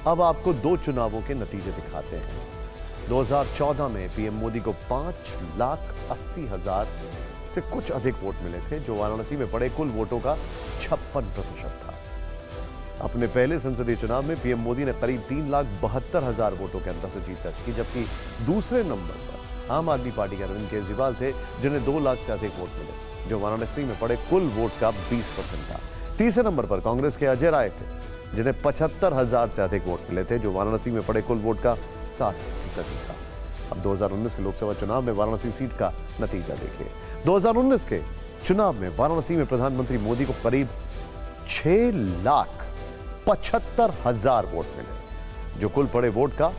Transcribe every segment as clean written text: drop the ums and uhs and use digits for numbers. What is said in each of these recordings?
अब आपको दो चुनावों के नतीजे दिखाते हैं। 2014 में पीएम मोदी को 5,80,000 से कुछ अधिक वोट मिले थे, जो वाराणसी में पड़े कुल वोटों का 56% था। अपने पहले संसदीय चुनाव में पीएम मोदी ने करीब 3,72,000 वोटों के अंतर से जीत दर्ज की, जबकि दूसरे नंबर पर आम आदमी पार्टी के अरविंद केजरीवाल थे, जिन्हें 2 लाख से अधिक वोट मिले, जो वाराणसी में पड़े कुल वोट का 20% था। तीसरे नंबर पर कांग्रेस के अजय राय थे, जिन्हें 75,000 से अधिक वोट मिले थे, जो वाराणसी में पड़े कुल वोट का 60% था। अब 2019 के लोकसभा चुनाव में वाराणसी सीट का नतीजा देखिए। 2019 के चुनाव में वाराणसी में प्रधानमंत्री मोदी को करीब 6,75,000 वोट मिले, जो कुल पड़े वोट का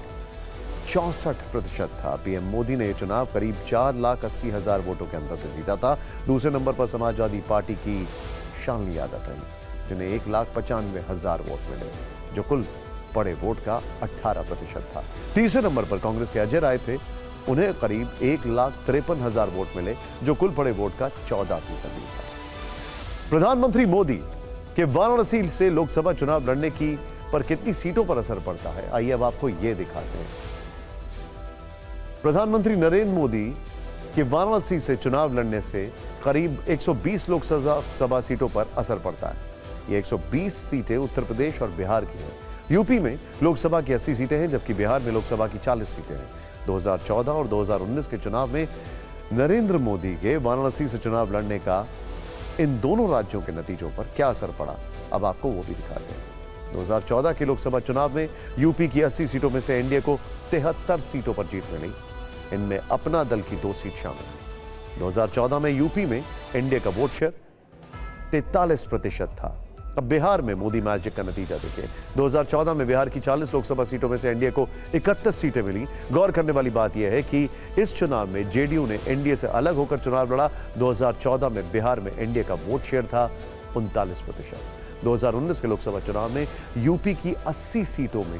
64% था। पीएम मोदी ने यह चुनाव करीब 4,80,000 वोटों के अंतर से जीता था। दूसरे नंबर पर समाजवादी पार्टी की शालिनी यादव रही, जिन्हें 1,95,000 वोट मिले, जो कुल पड़े वोट का 18% था। तीसरे नंबर पर कांग्रेस के अजय राय थे, उन्हें करीब 1,53,000 वोट मिले, जो कुल पड़े वोट का 14% था। प्रधानमंत्री मोदी के वाराणसी से लोकसभा चुनाव लड़ने की पर कितनी सीटों पर असर पड़ता है, आइए अब आपको यह दिखाते हैं। प्रधानमंत्री नरेंद्र मोदी के वाराणसी से चुनाव लड़ने से करीब 120 लोकसभा सीटों पर असर पड़ता है। ये 120 सीटें उत्तर प्रदेश और बिहार की हैं। यूपी में लोकसभा की 80 सीटें हैं, जबकि बिहार में लोकसभा की 40 सीटें हैं। 2014 और 2019 के चुनाव में नरेंद्र मोदी के वाराणसी से चुनाव लड़ने का इन दोनों राज्यों के नतीजों पर क्या असर पड़ा, अब आपको वो भी दिखाते हैं। 2014 के लोकसभा चुनाव में यूपी की 80 सीटों में से एनडीए को 73 सीटों पर जीत मिली। इनमें अपना दल की 2 सीट शामिल है। 2014 में यूपी में एनडीए का वोट शेयर 43% था। अब बिहार में मोदी मैजिक का नतीजा देखिए। 2014 में बिहार की 40 लोकसभा सीटों में से एनडीए को 31 सीटें मिली। गौर करने वाली बात यह है कि इस चुनाव में जेडीयू ने एनडीए से अलग होकर चुनाव लड़ा। 2014 में बिहार में एनडीए का वोट शेयर था 39%। 2019 के लोकसभा चुनाव में यूपी की 80 सीटों में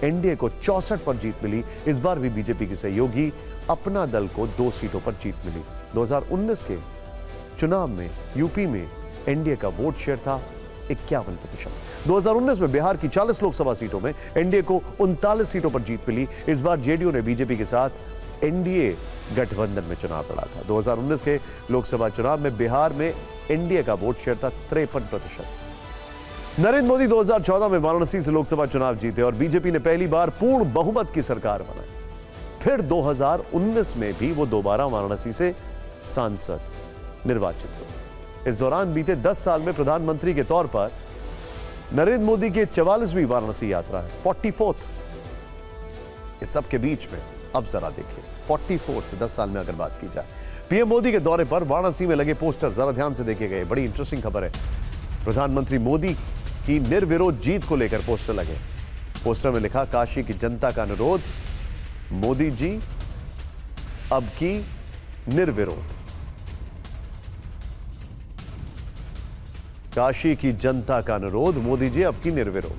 एनडीए को 64 पर जीत मिली। इस बार भी बीजेपी की सहयोगी अपना दल को 2 सीटों पर जीत मिली। 2019 के चुनाव में यूपी में एनडीए का वोट शेयर था 51%। 2019 में बिहार की 40 लोकसभा सीटों में एनडीए को 39 सीटों पर जीत मिली। इस बार जेडीयू ने बीजेपी के साथ एनडीए गठबंधन में चुनाव लड़ा था। 2019 के लोकसभा चुनाव में बिहार में एनडीए का वोट शेयर था 53%। नरेंद्र मोदी 2014 में वाराणसी से लोकसभा चुनाव जीते और बीजेपी ने पहली बार पूर्ण बहुमत की सरकार बनाई। फिर 2019 में भी वो दोबारा वाराणसी से सांसद निर्वाचित हुए। इस दौरान बीते 10 साल में प्रधानमंत्री के तौर पर नरेंद्र मोदी की 44वीं वाराणसी यात्रा है, 44th। इस सब के बीच में अब जरा देखिए 44th 10 साल में अगर बात की जाए, पीएम मोदी के दौरे पर वाराणसी में लगे पोस्टर जरा ध्यान से देखे गए। बड़ी इंटरेस्टिंग खबर है। प्रधानमंत्री मोदी की निर्विरोध जीत को लेकर पोस्टर लगे। पोस्टर में लिखा, काशी की जनता का अनुरोध, मोदी जी अब की निर्विरोध। काशी की जनता का अनुरोध, मोदी जी अब की निर्विरोध।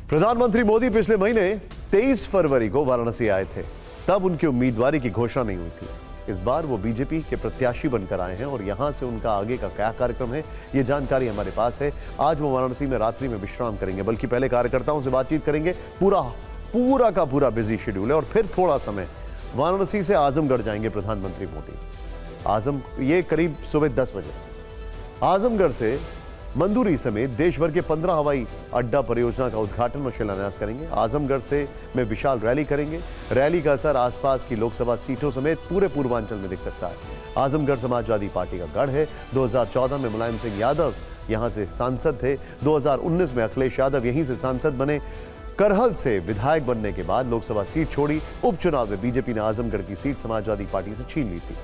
प्रधानमंत्री मोदी पिछले महीने 23 फरवरी को वाराणसी आए थे, तब उनकी उम्मीदवारी की घोषणा नहीं हुई थी। इस बार वो बीजेपी के प्रत्याशी बनकर आए हैं और यहां से उनका आगे का क्या कार्यक्रम है, ये जानकारी हमारे पास है। आज वो वाराणसी में रात्रि में विश्राम करेंगे, बल्कि पहले कार्यकर्ताओं से बातचीत करेंगे। पूरा का पूरा बिजी शेड्यूल है और फिर थोड़ा समय वाराणसी से आजमगढ़ जाएंगे प्रधानमंत्री मोदी। ये करीब सुबह 10 बजे आजमगढ़ से मंदुरी समेत देश भर के 15 हवाई अड्डा परियोजना का उद्घाटन और शिलान्यास करेंगे। आजमगढ़ से में विशाल रैली करेंगे। रैली का असर आसपास की लोकसभा सीटों समेत पूरे पूर्वांचल में दिख सकता है। आजमगढ़ समाजवादी पार्टी का गढ़ है। 2014 में मुलायम सिंह यादव यहां से सांसद थे। 2019 में अखिलेश यादव यहीं से सांसद बने। करहल से विधायक बनने के बाद लोकसभा सीट छोड़ी। उपचुनाव में बीजेपी ने आजमगढ़ की सीट समाजवादी पार्टी से छीन ली थी।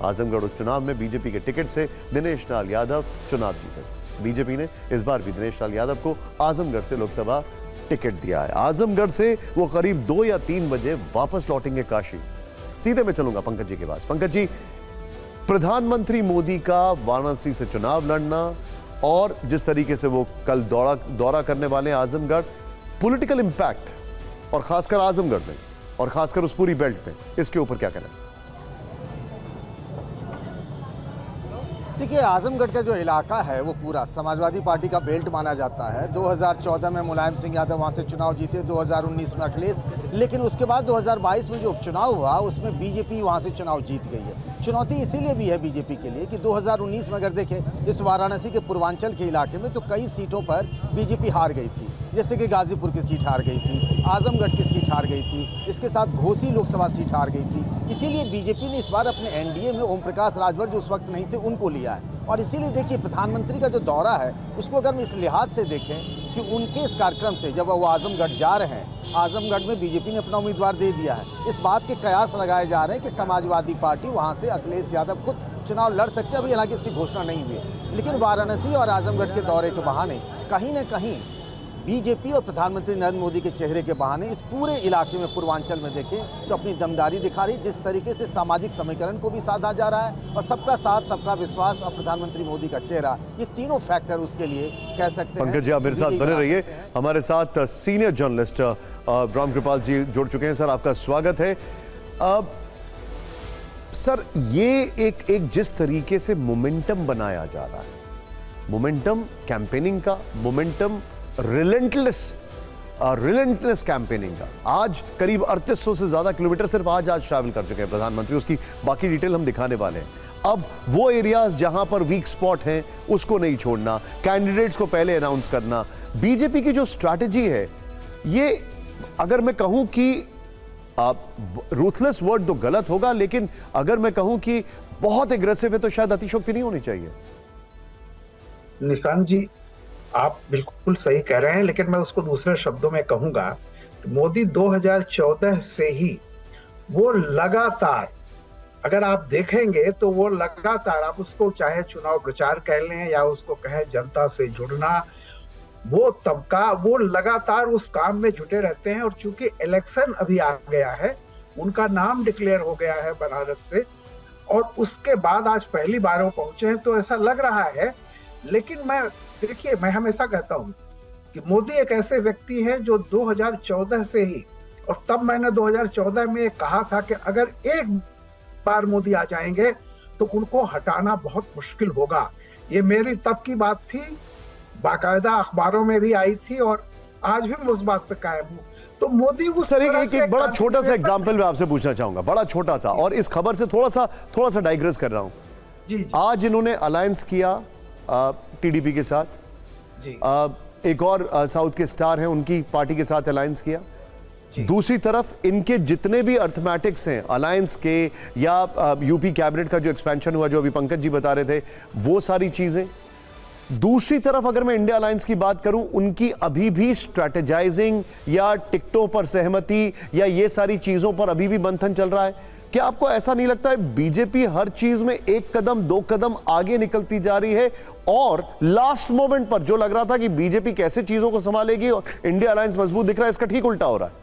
आजमगढ़ उपचुनाव में बीजेपी के टिकट से दिनेश लाल यादव चुनाव जीते। बीजेपी ने इस बार भी दिनेश लाल यादव को आजमगढ़ से लोकसभा टिकट दिया है। आजमगढ़ से वो करीब 2 या 3 बजे वापस लौटेंगे काशी। सीधे मैं चलूंगा पंकज जी के पास। पंकज जी, प्रधानमंत्री मोदी का वाराणसी से चुनाव लड़ना और जिस तरीके से वो कल दौरा करने वाले हैं आजमगढ़, पॉलिटिकल इंपैक्ट और खासकर आजमगढ़ में और खासकर उस पूरी बेल्ट में, इसके ऊपर क्या कहना है? देखिए, आजमगढ़ का जो इलाका है वो पूरा समाजवादी पार्टी का बेल्ट माना जाता है। 2014 में मुलायम सिंह यादव वहाँ से चुनाव जीते, 2019 में अखिलेश, लेकिन उसके बाद 2022 में जो उपचुनाव हुआ उसमें बीजेपी वहाँ से चुनाव जीत गई है। चुनौती इसीलिए भी है बीजेपी के लिए कि 2019 में अगर देखें इस वाराणसी के पूर्वांचल के इलाके में तो कई सीटों पर बीजेपी हार गई थी, जैसे कि गाजीपुर की सीट हार गई थी, आजमगढ़ की सीट हार गई थी, इसके साथ घोसी लोकसभा सीट हार गई थी। इसीलिए बीजेपी ने इस बार अपने एनडीए में ओम प्रकाश राजभर जो उस वक्त नहीं थे उनको लिया है। और इसीलिए देखिए, प्रधानमंत्री का जो दौरा है उसको अगर हम इस लिहाज से देखें कि उनके इस कार्यक्रम से जब वो आजमगढ़ जा रहे हैं, आजमगढ़ में बीजेपी ने अपना उम्मीदवार दे दिया है। इस बात के कयास लगाए जा रहे हैं कि समाजवादी पार्टी वहाँ से अखिलेश यादव खुद चुनाव लड़ सकते हैं। अभी हालांकि इसकी घोषणा नहीं हुई है, लेकिन वाराणसी और आजमगढ़ के दौरे के बहाने कहीं न कहीं बीजेपी और प्रधानमंत्री नरेंद्र मोदी के चेहरे के बहाने इस पूरे इलाके में पूर्वांचल में देखें तो अपनी दमदारी दिखा रही। जिस तरीके से सामाजिक समीकरण को भी साधा जा रहा है और सबका साथ सबका विश्वास और प्रधानमंत्री मोदी का चेहरा, ये तीनों फैक्टर उसके लिए कह सकते हैं। पंकज जी, आप मेरे साथ बने रहिए। हमारे साथ सीनियर जर्नलिस्ट रामकृपाल जी जुड़ चुके हैं। सर, आपका स्वागत है। सर, ये एक जिस तरीके से मोमेंटम बनाया जा रहा है, मोमेंटम कैंपेनिंग का, मोमेंटम रिलेंटलेस कैंपेनिंग का। आज करीब 3800 से ज्यादा किलोमीटर सिर्फ आज ट्रैवल कर चुके हैं प्रधानमंत्री। उसकी बाकी डिटेल हम दिखाने वाले हैं। अब वो एरियाज जहां पर वीक स्पॉट हैं उसको नहीं छोड़ना, कैंडिडेट्स को पहले अनाउंस करना। बीजेपी की जो स्ट्रैटेजी है, ये अगर मैं कहूं कि रूथलेस वर्ड तो गलत होगा, लेकिन अगर मैं कहूं कि बहुत एग्रेसिव है तो शायद अतिशयोक्ति नहीं होनी चाहिए। निशांत जी, आप बिल्कुल सही कह रहे हैं, लेकिन मैं उसको दूसरे शब्दों में कहूंगा कि मोदी 2014 से ही वो लगातार, अगर आप देखेंगे तो वो लगातार, आप उसको चाहे चुनाव प्रचार कह लें या उसको कहें जनता से जुड़ना, वो तबका वो लगातार उस काम में जुटे रहते हैं। और चूंकि इलेक्शन अभी आ गया है, उनका नाम डिक्लेयर हो गया है बनारस से, और उसके बाद आज पहली बार वो पहुंचे हैं, तो ऐसा लग रहा है। लेकिन देखिए, मैं हमेशा कहता हूं कि मोदी एक ऐसे व्यक्ति हैं जो 2014 से ही, और तब मैंने 2014 में कहा था कि अगर एक बार मोदी आ जाएंगे तो उनको हटाना बहुत मुश्किल होगा। ये मेरी तब की बात थी, बाकायदा अखबारों में भी आई थी, और आज भी मैं उस बात पे कायम हूं। तो मोदी उस सर, एक बड़ा छोटा सा एग्जाम्पल मैं आपसे पूछना चाहूंगा, बड़ा छोटा सा, और इस खबर से थोड़ा सा डाइग्रेस कर रहा हूं। जी। आज इन्होंने अलायंस किया टीडीपी के साथ जी। एक और साउथ के स्टार हैं, उनकी पार्टी के साथ अलायंस किया। दूसरी तरफ इनके जितने भी अर्थमेटिक्स हैं अलायंस के, या यूपी कैबिनेट का जो एक्सपेंशन हुआ, जो अभी पंकज जी बता रहे थे, वो सारी चीजें। दूसरी तरफ अगर मैं इंडिया अलायंस की बात करूं, उनकी अभी भी स्ट्रेटेजाइजिंग या टिकटों पर सहमति या ये सारी चीजों पर अभी भी मंथन चल रहा है। क्या आपको ऐसा नहीं लगता है बीजेपी हर चीज में एक कदम दो कदम आगे निकलती जा रही है, और लास्ट मोमेंट पर जो लग रहा था कि बीजेपी कैसे चीजों को संभालेगी और इंडिया अलायंस मजबूत दिख रहा है, इसका ठीक उल्टा हो रहा है?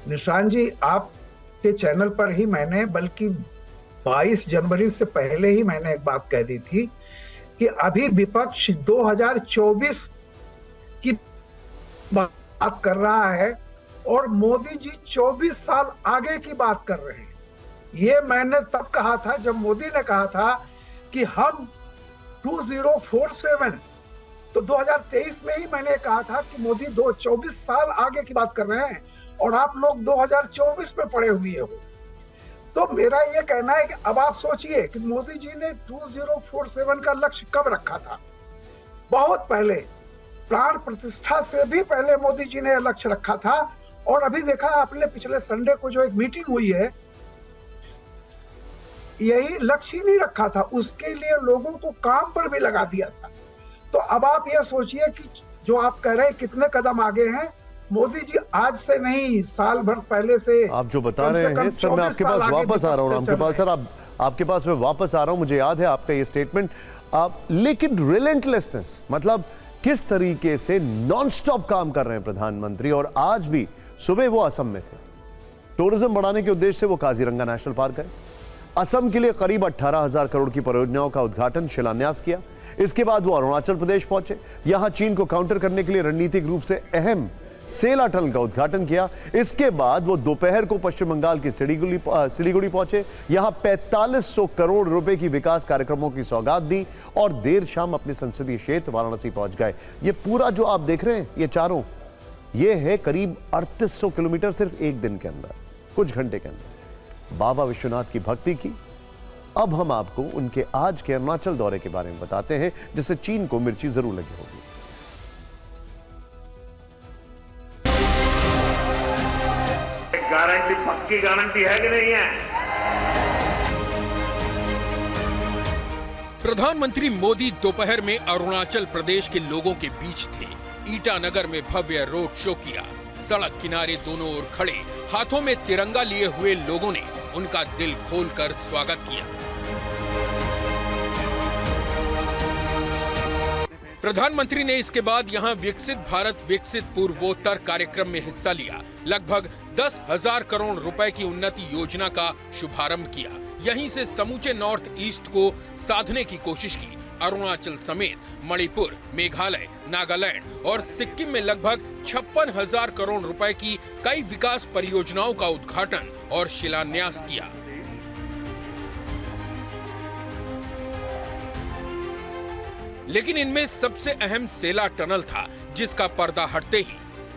निशांत जी, आपके चैनल पर ही मैंने, बल्कि 22 जनवरी से पहले ही मैंने एक बात कह दी थी कि अभी विपक्ष 2024 की बात कर रहा है और मोदी जी 24 साल आगे की बात कर रहे हैं। ये मैंने तब कहा था जब मोदी ने कहा था कि हम 2047, तो 2023 में ही मैंने कहा था कि मोदी 24 साल आगे की बात कर रहे हैं और आप लोग 2024 में पड़े हुए हो। तो मेरा ये कहना है कि अब आप सोचिए कि मोदी जी ने 2047 का लक्ष्य कब रखा था। बहुत पहले, प्राण प्रतिष्ठा से भी पहले मोदी जी ने लक्ष्य रखा था। और अभी देखा आपने, पिछले संडे को जो एक मीटिंग हुई है, यही लक्ष्य ही नहीं रखा था, उसके लिए लोगों को काम पर भी लगा दिया था। तो अब आप ये सोचिए कि जो आप कह रहे हैं कितने कदम आगे हैं मोदी जी, आज से नहीं, साल भर पहले से आप जो बता रहे हैं। सर, मैं आपके पास वापस आ रहा हूँ रामकृपाल सर, आपके पास मैं वापस आ रहा हूँ। मुझे याद है आपका ये स्टेटमेंट, लेकिन रिलेंटलेसनेस, मतलब किस तरीके से नॉनस्टॉप काम कर रहे हैं प्रधानमंत्री। और आज भी सुबह वो असम में थे, टूरिज्म बढ़ाने के उद्देश्य से वो काजीरंगा नेशनल पार्क गए, असम के लिए करीब 18,000 करोड़ की परियोजनाओं का उद्घाटन, शिलान्यास किया। इसके बाद वो अरुणाचल प्रदेश पहुंचे, यहां चीन को काउंटर करने के लिए रणनीतिक रूप से अहम सेला टनल का उद्घाटन किया। इसके बाद वो दोपहर को पश्चिम बंगाल के सिलीगुड़ी पहुंचे, यहां 4500 करोड़ रुपए की विकास कार्यक्रमों की सौगात दी और देर शाम अपने संसदीय क्षेत्र वाराणसी पहुंच गए। ये पूरा जो आप देख रहे हैं, ये चारों, ये है करीब 3800 किलोमीटर सिर्फ एक दिन के अंदर, कुछ घंटे के अंदर। बाबा विश्वनाथ की भक्ति की। अब हम आपको उनके आज के अरुणाचल दौरे के बारे में बताते हैं, जिससे चीन को मिर्ची जरूर लगी होगी। गारंटी, पक्की गारंटी है कि नहीं है? प्रधानमंत्री मोदी दोपहर में अरुणाचल प्रदेश के लोगों के बीच थे। ईटानगर में भव्य रोड शो किया। सड़क किनारे दोनों ओर खड़े हाथों में तिरंगा लिए हुए लोगों ने उनका दिल खोलकर स्वागत किया। प्रधानमंत्री ने इसके बाद यहां विकसित भारत विकसित पूर्वोत्तर कार्यक्रम में हिस्सा लिया। लगभग 10,000 करोड़ रुपए की उन्नति योजना का शुभारंभ किया। यहीं से समूचे नॉर्थ ईस्ट को साधने की कोशिश की। अरुणाचल समेत मणिपुर, मेघालय, नागालैंड और सिक्किम में लगभग 56,000 करोड़ रुपए की कई विकास परियोजनाओं का उद्घाटन और शिलान्यास किया। लेकिन इनमें सबसे अहम सेला टनल था, जिसका पर्दा हटते ही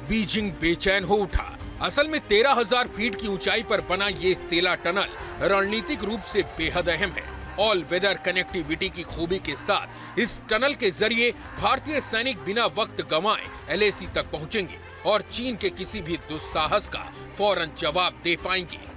बीजिंग बेचैन हो उठा। असल में 13,000 फीट की ऊंचाई पर बना ये सेला टनल रणनीतिक रूप से बेहद अहम है। ऑल वेदर कनेक्टिविटी की खूबी के साथ इस टनल के जरिए भारतीय सैनिक बिना वक्त गंवाए LAC तक पहुंचेंगे और चीन के किसी भी दुस्साहस का फौरन जवाब दे पाएंगे।